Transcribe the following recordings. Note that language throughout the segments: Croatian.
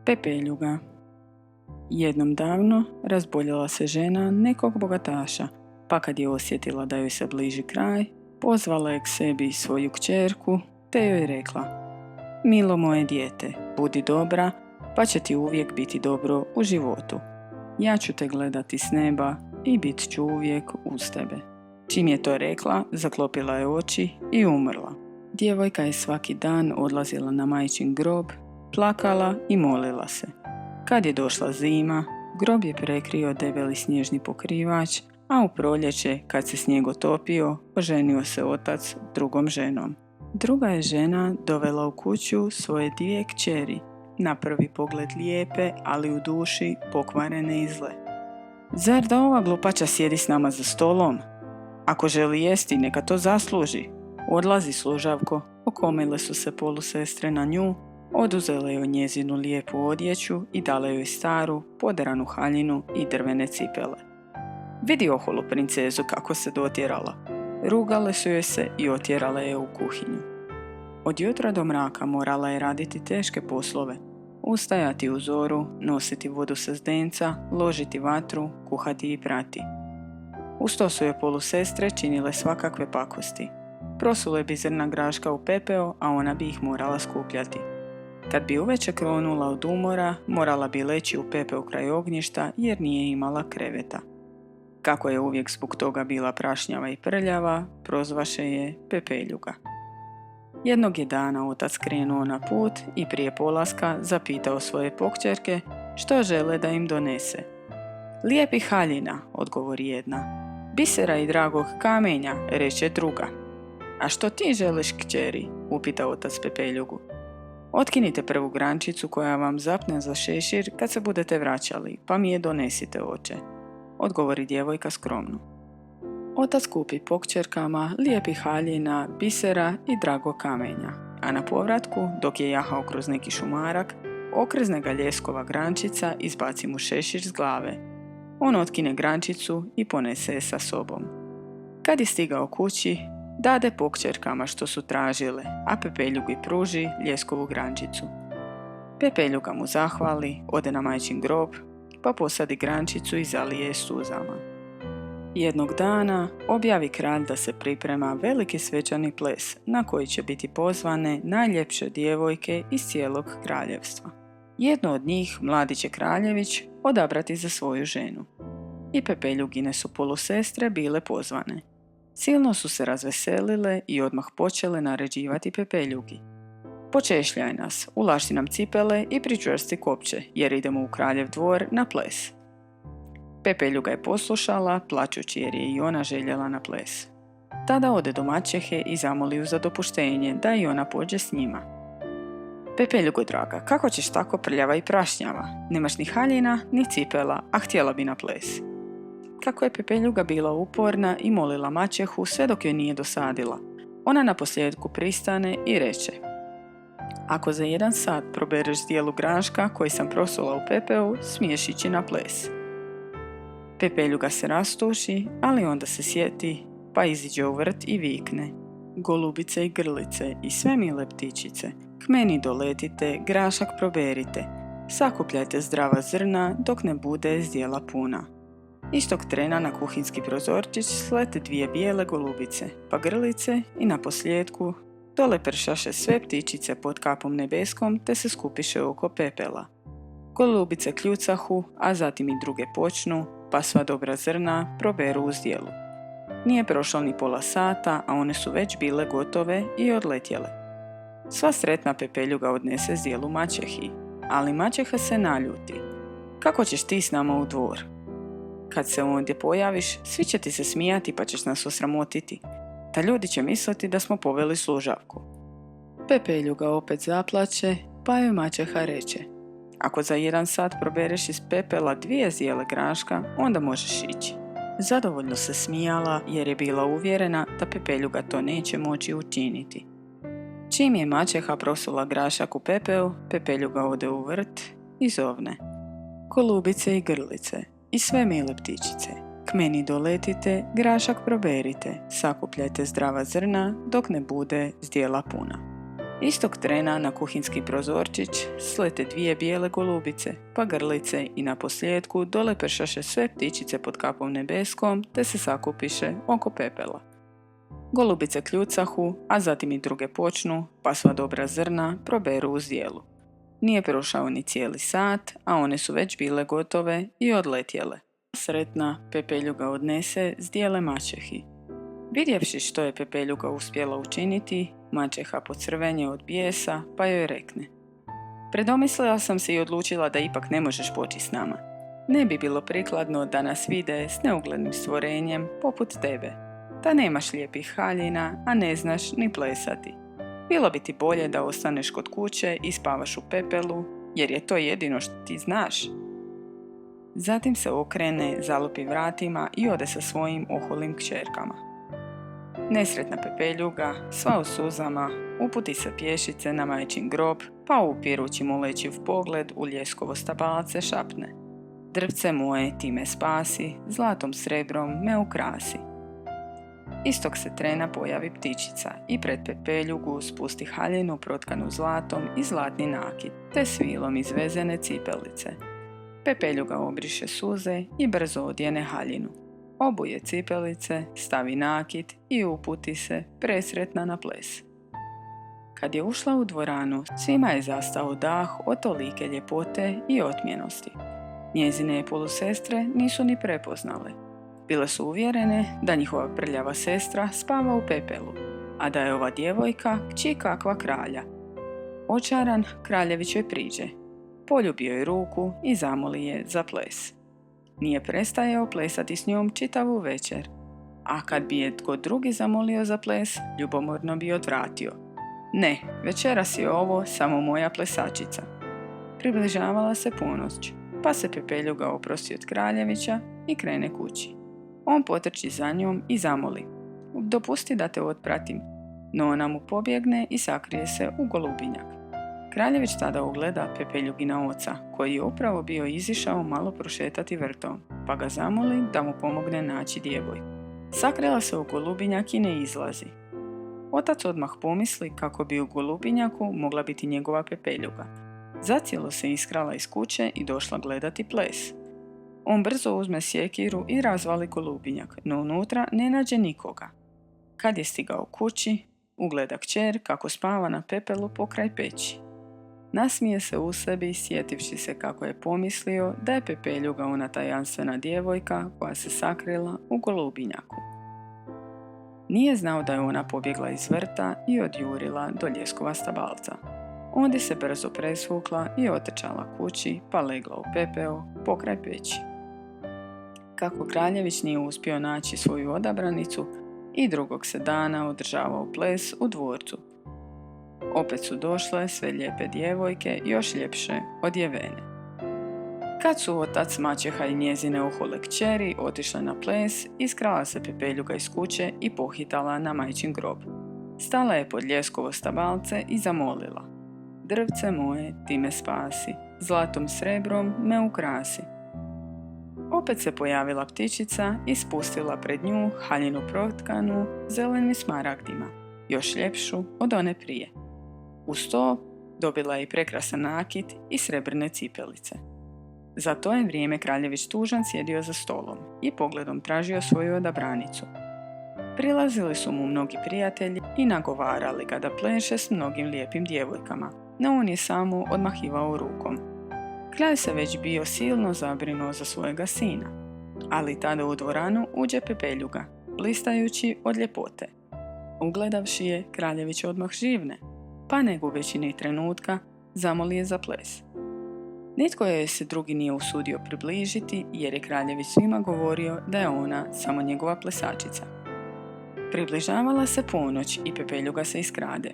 Pepeljuga. Jednom davno razboljela se žena nekog bogataša, pa kad je osjetila da joj se bliži kraj, pozvala je k sebi svoju kćerku, te joj rekla: Milo moje dijete, budi dobra, pa će ti uvijek biti dobro u životu. Ja ću te gledati s neba i bit ću uvijek uz tebe. Čim je to rekla, zaklopila je oči i umrla. Djevojka je svaki dan odlazila na majčin grob, plakala i molila se. Kad je došla zima, grob je prekrio debeli snježni pokrivač, a u proljeće, kad se snijeg otopio, oženio se otac drugom ženom. Druga je žena dovela u kuću svoje 2 kćeri, na prvi pogled lijepe, ali u duši pokvarene i zle. Zar da ova glupača sjedi s nama za stolom? Ako želi jesti, neka to zasluži. Odlazi služavko, okomile su se polusestre na nju, oduzele joj njezinu lijepu odjeću i dale joj staru, poderanu haljinu i drvene cipele. Vidi oholu princezu kako se dotjerala. Rugale su joj se i otjerale je u kuhinju. Od jutra do mraka morala je raditi teške poslove. Ustajati u zoru, nositi vodu sa zdenca, ložiti vatru, kuhati i prati. Uz to su joj polusestre činile svakakve pakosti. Prosule bi zrna graška u pepeo, a ona bi ih morala skupljati. Kad bi uveče kronula od umora, morala bi leći u pepeo kraj ognjišta jer nije imala kreveta. Kako je uvijek zbog toga bila prašnjava i prljava, prozvaše je Pepeljuga. Jednog je dana otac krenuo na put i prije polaska zapitao svoje pokćerke što žele da im donese. Lijepih haljina, odgovori jedna. Bisera i dragog kamenja, reče druga. A što ti želiš, kćeri? Upita otac Pepeljugu. Otkinite prvu grančicu koja vam zapne za šešir kad se budete vraćali, pa mi je donesite, oče, odgovori djevojka skromno. Otac kupi pokćerkama lijepih haljina, bisera i dragog kamenja, a na povratku, dok je jahao kroz neki šumarak, okrzne ga ljeskova grančica i izbaci mu šešir s glave. On otkine grančicu i ponese je sa sobom. Kad je stigao kući, dade pokćerkama što su tražile, a Pepeljugi pruži ljeskovu grančicu. Pepeljuga mu zahvali, ode na majčin grob, pa posadi grančicu i zalije je suzama. Jednog dana objavi kralj da se priprema veliki svečani ples na koji će biti pozvane najljepše djevojke iz cijelog kraljevstva. Jednu od njih, mladiće Kraljević, odabrati za svoju ženu. I Pepeljugine su polusestre bile pozvane. Silno su se razveselile i odmah počele naređivati Pepeljugi. Počešljaj nas, ulašti nam cipele i pričvrsti kopče, jer idemo u kraljev dvor na ples. Pepeljuga je poslušala, plačući jer je i ona željela na ples. Tada ode do maćehe i zamoli ju za dopuštenje da i ona pođe s njima. Pepeljugo draga, kako ćeš tako prljava i prašnjava? Nemaš ni haljina, ni cipela, a htjela bi na ples. Kako je Pepeljuga bila uporna i molila maćehu sve dok joj nije dosadila, ona naposljedku pristane i reče: Ako za 1 sat probereš zdjelu graška koji sam prosula u pepeu, smiješ ići na ples. Pepeljuga se rastuši, ali onda se sjeti, pa iziđe u vrt i vikne: Golubice i grlice i sve mile ptičice, k meni doletite, grašak proberite, sakupljajte zdrava zrna dok ne bude zdjela puna. Istog trena na kuhinski prozorčić slete 2 bijele golubice, pa grlice i naposljedku dole pršaše sve ptičice pod kapom nebeskom te se skupiše oko pepela. Golubice kljucahu, a zatim i druge počnu, pa sva dobra zrna proberu u zdjelu. Nije prošlo ni pola sata, a one su već bile gotove i odletjele. Sva sretna Pepeljuga odnese zdjelu maćehi, ali maćeha se naljuti. Kako ćeš ti s nama u dvor? Kad se ondje pojaviš, svi će ti se smijati pa ćeš nas osramotiti. Ta ljudi će misliti da smo poveli služavku. Pepeljuga opet zaplače, pa joj maćeha reče: Ako za 1 sat probereš iz pepela 2 zdjele graška, onda možeš ići. Zadovoljno se smijala jer je bila uvjerena da Pepeljuga to neće moći učiniti. Čim je maćeha prosula grašak u pepeo, Pepeljuga ode u vrt i zovne: Golubice i grlice i sve mile ptičice, k meni doletite, grašak proberite, sakupljajte zdrava zrna dok ne bude zdjela puna. Istog trena na kuhinski prozorčić slete 2 bijele golubice, pa grlice i na posljedku dole pršaše sve ptičice pod kapom nebeskom te se sakupiše oko pepela. Golubice kljucahu, a zatim i druge počnu, pa sva dobra zrna proberu u zdjelu. Nije prošao ni cijeli sat, a one su već bile gotove i odletjele. Sretna, Pepeljuga odnese zdjele maćehi. Vidjevši što je Pepeljuga uspjela učiniti, maćeha pocrvenje od bijesa, pa joj rekne: Predomislila sam se i odlučila da ipak ne možeš poći s nama. Ne bi bilo prikladno da nas vide s neuglednim stvorenjem poput tebe, da nemaš lijepih haljina, a ne znaš ni plesati. Bilo bi ti bolje da ostaneš kod kuće i spavaš u pepelu, jer je to jedino što ti znaš. Zatim se okrene, zalupi vratima i ode sa svojim oholim kćerkama. Nesretna Pepeljuga, sva u suzama, uputi se pješice na majčin grob, pa upirući mu lečiv pogled u ljeskovo stabalce šapne: Drvce moje, ti me spasi, zlatom srebrom me ukrasi. Istog se trena pojavi ptičica i pred Pepeljugu spusti haljinu protkanu zlatom i zlatni nakit, te svilom izvezene cipelice. Pepeljuga obriše suze i brzo odjene haljinu. Obuje cipelice, stavi nakit i uputi se presretna na ples. Kad je ušla u dvoranu, svima je zastao dah od tolike ljepote i otmjenosti. Njezine polusestre nisu ni prepoznale. Bile su uvjerene da njihova prljava sestra spava u pepelu, a da je ova djevojka kći kakva kralja. Očaran, kraljević joj priđe. Poljubio joj ruku i zamoli je za ples. Nije prestajao plesati s njom čitavu večer, a kad bi je tko drugi zamolio za ples, ljubomorno bi odvratio: Ne, večeras je ovo samo moja plesačica. Približavala se ponoć, pa se Pepeljuga oprosti od kraljevića i krene kući. On potrči za njom i zamoli: Dopusti da te otpratim. No ona mu pobjegne i sakrije se u golubinjak. Kraljević tada ugleda Pepeljugina oca, koji je upravo bio izišao malo prošetati vrtom, pa ga zamoli da mu pomogne naći djevojku. Sakrila se u golubinjak i ne izlazi. Otac odmah pomisli kako bi u golubinjaku mogla biti njegova Pepeljuga. Zacijelo se iskrala iz kuće i došla gledati ples. On brzo uzme sjekiru i razvali golubinjak, no unutra ne nađe nikoga. Kad je stigao kući, ugleda kćer kako spava na pepelu pokraj peći. Nasmije se u sebi, sjetivši se kako je pomislio da je Pepeljuga ona tajanstvena djevojka koja se sakrila u golubinjaku. Nije znao da je ona pobjegla iz vrta i odjurila do ljeskova stabalca. Ondje se brzo presvukla i otrčala kući, pa legla u pepeo pokraj peći. Kako kraljević nije uspio naći svoju odabranicu, i drugog se dana održavao ples u dvorcu. Opet su došle sve lijepe djevojke, još ljepše odjevene. Kad su otac, maćeha i njezine ohole kćeri otišle na ples, iskrala se Pepeljuga iz kuće i pohitala na majčin grob. Stala je pod ljeskovo stabalce i zamolila: Drvce moje, ti me spasi, zlatom srebrom me ukrasi. Opet se pojavila ptičica i spustila pred nju haljinu protkanu zelenim smaragdima, još ljepšu od one prije. Uz to dobila je i prekrasan nakit i srebrne cipelice. Za to je vrijeme kraljević tužan sjedio za stolom i pogledom tražio svoju odabranicu. Prilazili su mu mnogi prijatelji i nagovarali ga da pleše s mnogim lijepim djevojkama, no on je samo odmahivao rukom. Kralj se već bio silno zabrinuo za svojega sina, ali tada u dvoranu uđe Pepeljuga, blistajući od ljepote. Ugledavši je, kraljević odmah živne, pa ne gubeći ni trenutka, zamoli je za ples. Nitko joj se drugi nije usudio približiti, jer je kraljević svima govorio da je ona samo njegova plesačica. Približavala se ponoć i Pepeljuga se iskrade.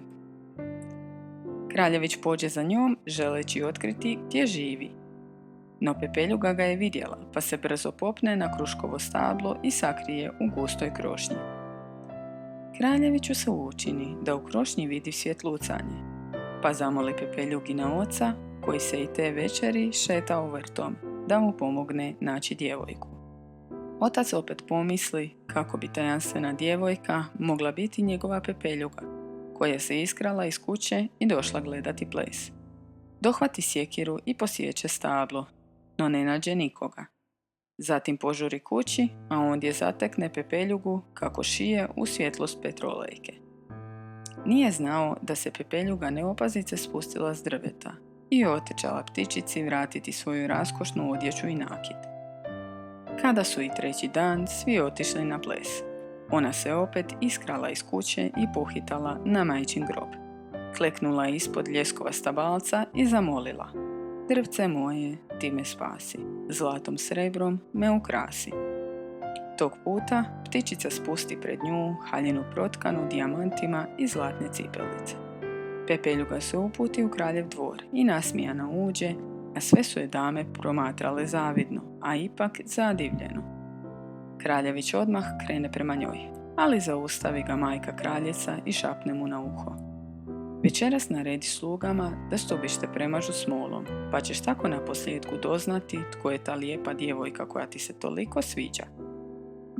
Kraljević pođe za njom, želeći otkriti gdje živi. No Pepeljuga ga je vidjela, pa se brzo popne na kruškovo stablo i sakrije u gustoj krošnji. Kraljeviću se učini da u krošnji vidi svjetlucanje, pa zamoli Pepeljugina oca, koji se i te večeri šetao vrtom, da mu pomogne naći djevojku. Otac opet pomisli kako bi tajanstvena djevojka mogla biti njegova Pepeljuga, koja se iskrala iz kuće i došla gledati ples. Dohvati sjekiru i posjeće stablo, no ne nađe nikoga. Zatim požuri kući, a ondje zatekne Pepeljugu kako šije u svjetlost petrolejke. Nije znao da se Pepeljuga neopazice spustila s drveta i otečala ptičici vratiti svoju raskošnu odjeću i nakit. Kada su i treći dan svi otišli na ples, ona se opet iskrala iz kuće i pohitala na majčin grob. Kleknula je ispod ljeskova stabalca i zamolila: "Drvce moje, ti me spasi, zlatom srebrom me ukrasi." Tog puta ptičica spusti pred nju haljinu protkanu dijamantima i zlatne cipelice. Pepeljuga se uputi u kraljev dvor i nasmijana uđe, a sve su je dame promatrale zavidno, a ipak zadivljeno. Kraljević odmah krene prema njoj, ali zaustavi ga majka kraljica i šapne mu na uho: "Večeras naredi slugama da stubište premažu smolom, pa ćeš tako na posljedku doznati tko je ta lijepa djevojka koja ti se toliko sviđa."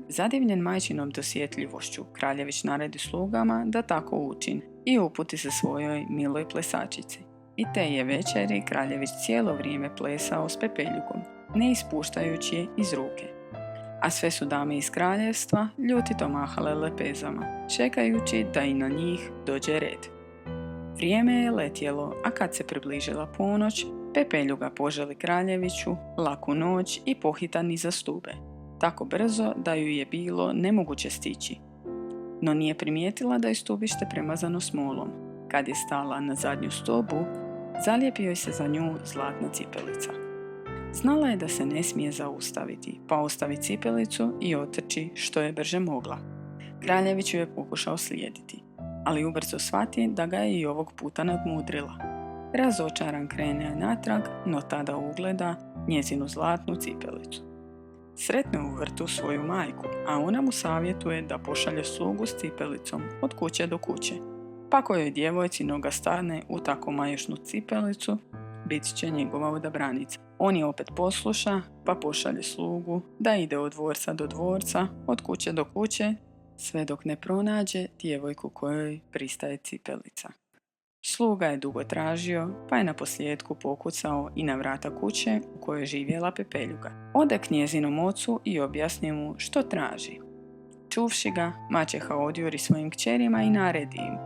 Zadivljen majčinom dosjetljivošću, kraljević naredi slugama da tako učin i uputi se svojoj miloj plesačici. I te je večeri kraljević cijelo vrijeme plesao s Pepeljugom, ne ispuštajući je iz ruke. A sve su dame iz kraljevstva ljutito mahale lepezama, čekajući da i na njih dođe red. Vrijeme je letjelo, a kad se približila ponoć, Pepeljuga poželi kraljeviću laku noć i pohita niza stube, tako brzo da ju je bilo nemoguće stići. No nije primijetila da je stubište premazano smolom. Kad je stala na zadnju stubu, zalijepio joj se za nju zlatna cipelica. Znala je da se ne smije zaustaviti, pa ostavi cipelicu i otrči što je brže mogla. Kraljević ju je pokušao slijediti, ali ubrzo shvati da ga je i ovog puta nadmudrila. Razočaran krene natrag, no tada ugleda njezinu zlatnu cipelicu. Sretne u vrtu svoju majku, a ona mu savjetuje da pošalje slugu s cipelicom od kuće do kuće. Pa kojoj djevojci noga stane u tako majušnu cipelicu, bit će njegova odabranica. On je opet posluša, pa pošalje slugu da ide od dvorca do dvorca, od kuće do kuće, sve dok ne pronađe djevojku kojoj pristaje cipelica. Sluga je dugo tražio, pa je na posljedku pokucao i na vrata kuće u kojoj je živjela Pepeljuga. Ode k njezinom ocu i objasni mu što traži. Čuvši ga, maćeha odjuri svojim kćerima i naredi im: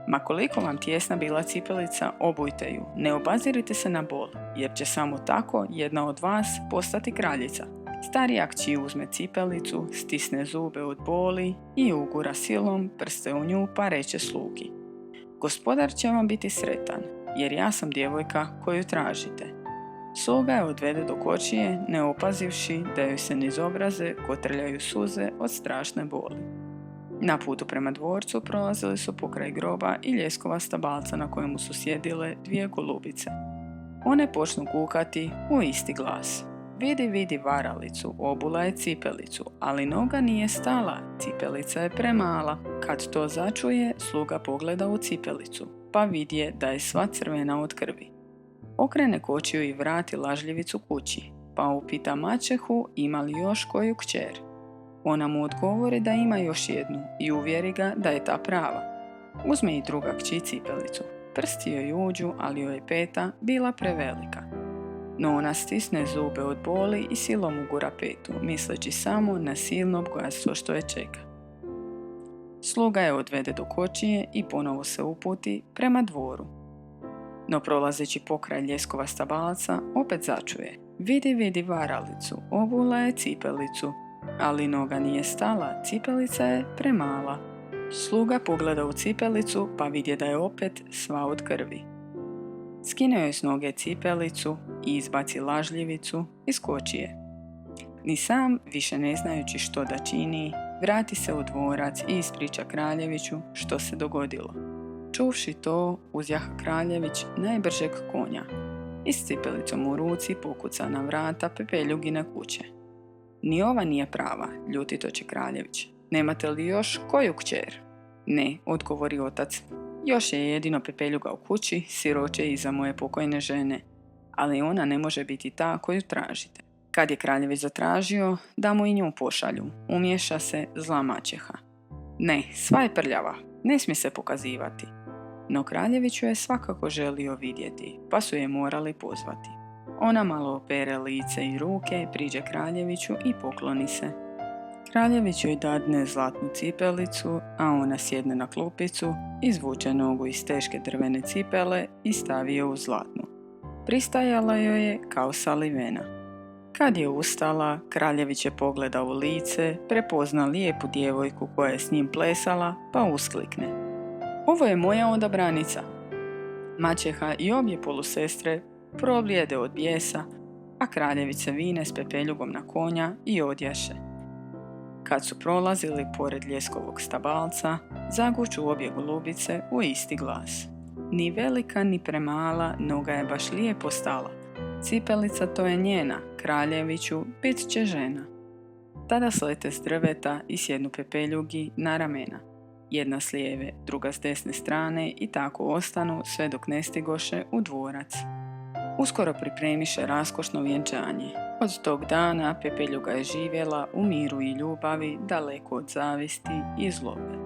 "Ma koliko vam tjesna bila cipelica, obujte ju, ne obazirite se na bol, jer će samo tako jedna od vas postati kraljica." Starija kći uzme cipelicu, stisne zube od boli i ugura silom prste u nju, pa reče slugi: "Gospodar će vam biti sretan, jer ja sam djevojka koju tražite." Sluga je odvede do kočije, ne opazivši da joj se niz obraze kotrljaju suze od strašne boli. Na putu prema dvorcu prolazili su pokraj groba i ljeskova stabalca na kojemu su sjedile dvije golubice. One počnu kukati u isti glas: "Vidi, vidi varalicu, obula je cipelicu, ali noga nije stala, cipelica je premala." Kad to začuje, sluga pogleda u cipelicu, pa vidje da je sva crvena od krvi. Okrene kočiju i vrati lažljivicu kući, pa upita maćehu ima li još koju kćer. Ona mu odgovori da ima još jednu i uvjeri ga da je ta prava. Uzme i druga kći cipelicu. Prsti joj uđu, ali joj je peta bila prevelika. No ona stisne zube od boli i silom ugura petu, misleći samo na silno bogatstvo što je čeka. Sluga je odvede do kočije i ponovo se uputi prema dvoru. No prolazeći pokraj ljeskova stabalca, opet začuje: "Vidi, vidi varalicu, obula je cipelicu, ali noga nije stala, cipelica je premala." Sluga pogleda u cipelicu, pa vidje da je opet sva od krvi. Skine joj s noge cipelicu i izbaci lažljivicu iz kočije. Ni sam, više ne znajući što da čini, vrati se u dvorac i ispriča kraljeviću što se dogodilo. Čuvši to, uzjaha kraljević najbržeg konja i s cipelicom u ruci pokuca na vrata Pepeljugine kuće. "Ni ova nije prava," ljutito će kraljević. "Nemate li još koju kćer?" "Ne," odgovori otac. "Još je jedino Pepeljuga u kući, siroče iza moje pokojne žene, ali ona ne može biti ta koju tražite." Kad je kraljević zatražio da mu i nju pošalju, umješa se zla maćeha. "Ne, sva je prljava, ne smije se pokazivati. No kraljević ju je svakako želio vidjeti, pa su je morali pozvati. Ona malo opere lice i ruke, priđe kraljeviću i pokloni se. Kraljević joj dadne zlatnu cipelicu, a ona sjedne na klupicu, izvuče nogu iz teške drvene cipele i stavi je u zlatnu. Pristajala joj je kao salivena. Kad je ustala, kraljević je pogleda u lice, prepozna lijepu djevojku koja je s njim plesala, pa usklikne: "Ovo je moja odabranica." Maćeha i obje polusestre problijede od bijesa, a kraljević se vine s pepeljugom na konja i odjaše. Kad su prolazili pored ljeskovog stabalca, zaguču obje golubice u isti glas: "Ni velika ni premala, noga je baš lijepo stala. Cipelica to je njena, kraljeviću bit će žena." Tada slete s drveta i sjednu pepeljugi na ramena. Jedna s lijeve, druga s desne strane i tako ostanu sve dok ne stigoše u dvorac. Uskoro pripremiše raskošno vjenčanje. Od tog dana pepeljuga je živjela u miru i ljubavi, daleko od zavisti i zlobe.